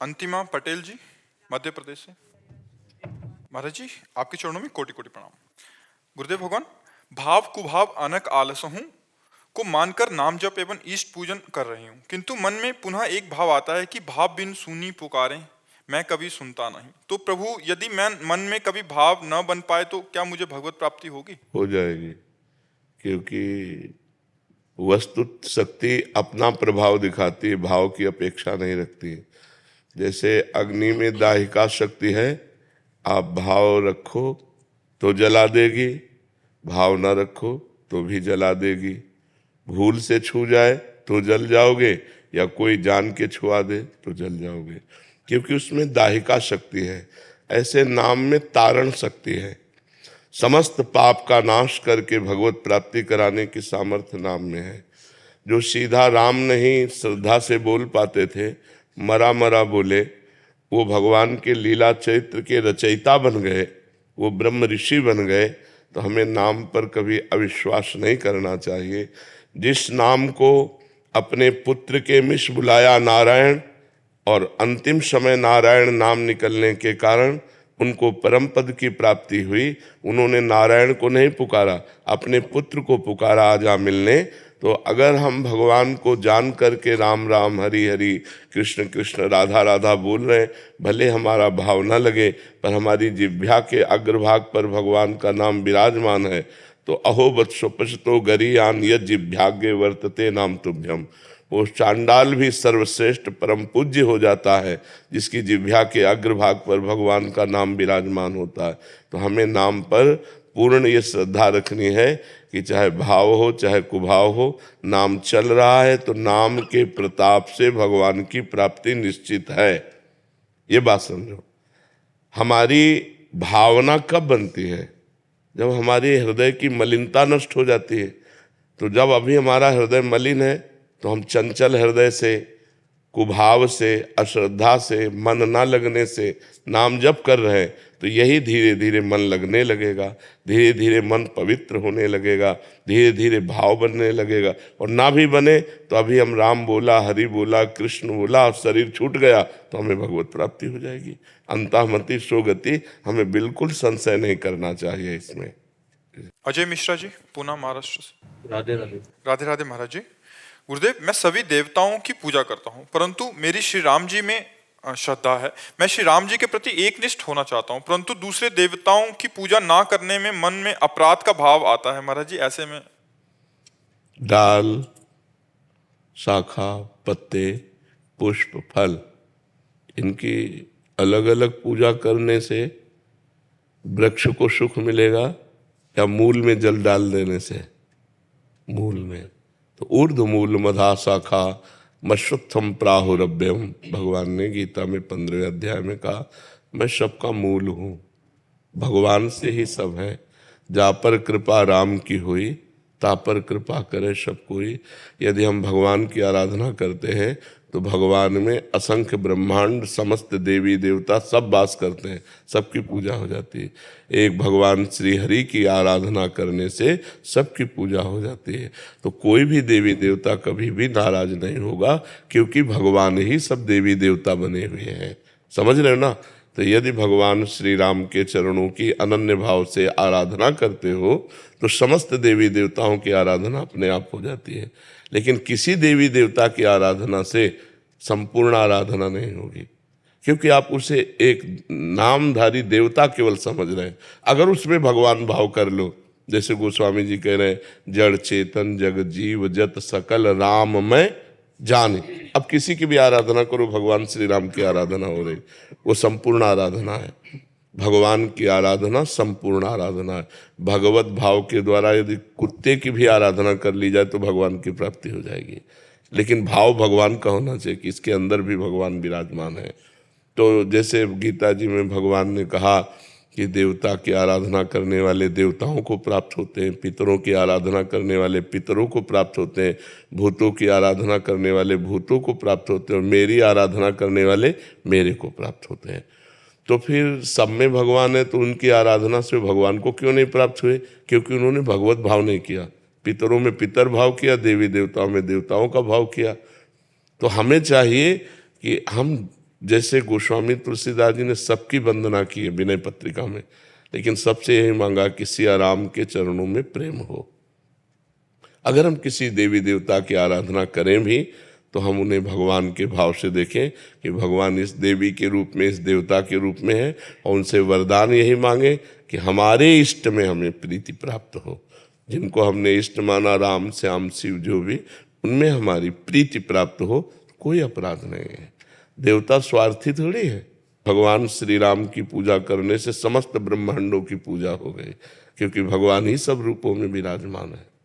अंतिमा पटेल जी, मध्य प्रदेश से। महाराज जी, आपके चरणों में कोटि कोटि प्रणाम। गुरुदेव भगवान, भाव कुभाव अनक आलस हूँ को मानकर नाम जप एवं इष्ट पूजन कर रही हूँ, किंतु मन में पुनः एक भाव आता है कि भाव बिन सुनी पुकारें मैं कभी सुनता नहीं। तो प्रभु, यदि मैं मन में कभी भाव न बन पाए तो क्या मुझे भगवत प्राप्ति होगी? हो जाएगी, क्योंकि वस्तु शक्ति अपना प्रभाव दिखाती है, भाव की अपेक्षा नहीं रखती। जैसे अग्नि में दाहिका शक्ति है, आप भाव रखो तो जला देगी, भाव न रखो तो भी जला देगी। भूल से छू जाए तो जल जाओगे, या कोई जान के छुआ दे तो जल जाओगे, क्योंकि उसमें दाहिका शक्ति है। ऐसे नाम में तारण शक्ति है। समस्त पाप का नाश करके भगवत प्राप्ति कराने की सामर्थ्य नाम में है। जो सीधा राम नहीं श्रद्धा से बोल पाते थे, मरा मरा बोले, वो भगवान के लीला चरित्र के रचयिता बन गए, वो ब्रह्म ऋषि बन गए। तो हमें नाम पर कभी अविश्वास नहीं करना चाहिए। जिस नाम को अपने पुत्र के मिश बुलाया नारायण, और अंतिम समय नारायण नाम निकलने के कारण उनको परम पद की प्राप्ति हुई। उन्होंने नारायण को नहीं पुकारा, अपने पुत्र को पुकारा आजा मिलने। तो अगर हम भगवान को जान करके राम राम हरि हरि कृष्ण कृष्ण राधा राधा बोल रहे हैं, भले हमारा भाव न लगे, पर हमारी जिह्वा के अग्रभाग पर भगवान का नाम विराजमान है, तो अहो वत्सो पश्यतो गरीयान यद जिह्वाग्रे वर्तते नाम तुभ्यम। वो चांडाल भी सर्वश्रेष्ठ परम पूज्य हो जाता है जिसकी जिह्वा के अग्रभाग पर भगवान का नाम विराजमान होता है। तो हमें नाम पर पूर्ण ये श्रद्धा रखनी है कि चाहे भाव हो चाहे कुभाव हो, नाम चल रहा है तो नाम के प्रताप से भगवान की प्राप्ति निश्चित है। ये बात समझो। हमारी भावना कब बनती है? जब हमारी हृदय की मलिनता नष्ट हो जाती है। तो जब अभी हमारा हृदय मलिन है तो हम चंचल हृदय से, कुभाव से, अश्रद्धा से, मन ना लगने से नाम जप कर रहे हैं, तो यही धीरे धीरे मन लगने लगेगा, धीरे धीरे मन पवित्र होने लगेगा, धीरे धीरे भाव बनने लगेगा। और ना भी बने तो अभी हम राम बोला, हरि बोला, कृष्ण बोला और शरीर छूट गया तो हमें भगवत प्राप्ति हो जाएगी। अंतःमति सोगति, हमें बिल्कुल संशय नहीं करना चाहिए इसमें। अजय मिश्रा जी, पूना महाराष्ट्र से। राधे राधे। राधे राधे महाराज जी। गुरुदेव, मैं सभी देवताओं की पूजा करता हूँ, परंतु मेरी श्री राम जी में श्रद्धा है। मैं श्री राम जी के प्रति एकनिष्ठ होना चाहता हूँ, परंतु दूसरे देवताओं की पूजा ना करने में मन में अपराध का भाव आता है। महाराज जी, ऐसे में डाल, शाखा, पत्ते, पुष्प, फल, इनकी अलग अलग पूजा करने से वृक्ष को सुख मिलेगा या मूल में जल डाल देने से? मूल में। तो ऊर्ध्व मूल मधा शाखा मश्रुत्थम प्राहुरभ्यम, भगवान ने गीता में 15वें अध्याय में कहा, मैं सबका मूल हूँ, भगवान से ही सब है। जा पर कृपा राम की हुई, ता पर कृपा करे सब कोई। यदि हम भगवान की आराधना करते हैं तो भगवान में असंख्य ब्रह्मांड, समस्त देवी देवता सब वास करते हैं, सबकी पूजा हो जाती है। एक भगवान श्री हरि की आराधना करने से सबकी पूजा हो जाती है। तो कोई भी देवी देवता कभी भी नाराज नहीं होगा, क्योंकि भगवान ही सब देवी देवता बने हुए हैं। समझ रहे हो ना? तो यदि भगवान श्री राम के चरणों की अनन्य भाव से आराधना करते हो तो समस्त देवी देवताओं की आराधना अपने आप हो जाती है। लेकिन किसी देवी देवता की आराधना से संपूर्ण आराधना नहीं होगी, क्योंकि आप उसे एक नामधारी देवता केवल समझ रहे हैं। अगर उसमें भगवान भाव कर लो, जैसे गोस्वामी जी कह रहे हैं, जड़ चेतन जग जीव जत सकल राम में जाने। अब किसी की भी आराधना करो, भगवान श्री राम की आराधना हो रही, वो संपूर्ण आराधना है। भगवान की आराधना संपूर्ण आराधना है। भगवत भाव के द्वारा यदि कुत्ते की भी आराधना कर ली जाए तो भगवान की प्राप्ति हो जाएगी। लेकिन भाव भगवान का होना चाहिए कि इसके अंदर भी भगवान विराजमान है। तो जैसे गीता जी में भगवान ने कहा कि देवता की आराधना करने वाले देवताओं को प्राप्त होते हैं, पितरों की आराधना करने वाले पितरों को प्राप्त होते हैं, भूतों की आराधना करने वाले भूतों को प्राप्त होते हैं, और मेरी आराधना करने वाले मेरे को प्राप्त होते हैं। तो फिर सब में भगवान है, तो उनकी आराधना से भगवान को क्यों नहीं प्राप्त हुए? क्योंकि उन्होंने भगवत भाव नहीं किया। पितरों में पितर भाव किया, देवी देवताओं में देवताओं का भाव किया। तो हमें चाहिए कि हम जैसे गोस्वामी तुलसीदास जी ने सबकी वंदना की है विनय पत्रिका में, लेकिन सबसे यही मांगा कि सिया राम के चरणों में प्रेम हो। अगर हम किसी देवी देवता की आराधना करें भी तो हम उन्हें भगवान के भाव से देखें कि भगवान इस देवी के रूप में, इस देवता के रूप में है, और उनसे वरदान यही मांगे कि हमारे इष्ट में हमें प्रीति प्राप्त हो। जिनको हमने इष्ट माना, राम श्याम शिव जो भी, उनमें हमारी प्रीति प्राप्त हो, कोई अपराध नहीं है। देवता स्वार्थी थोड़ी है। भगवान श्री राम की पूजा करने से समस्त ब्रह्मांडों की पूजा हो गई, क्योंकि भगवान ही सब रूपों में विराजमान है।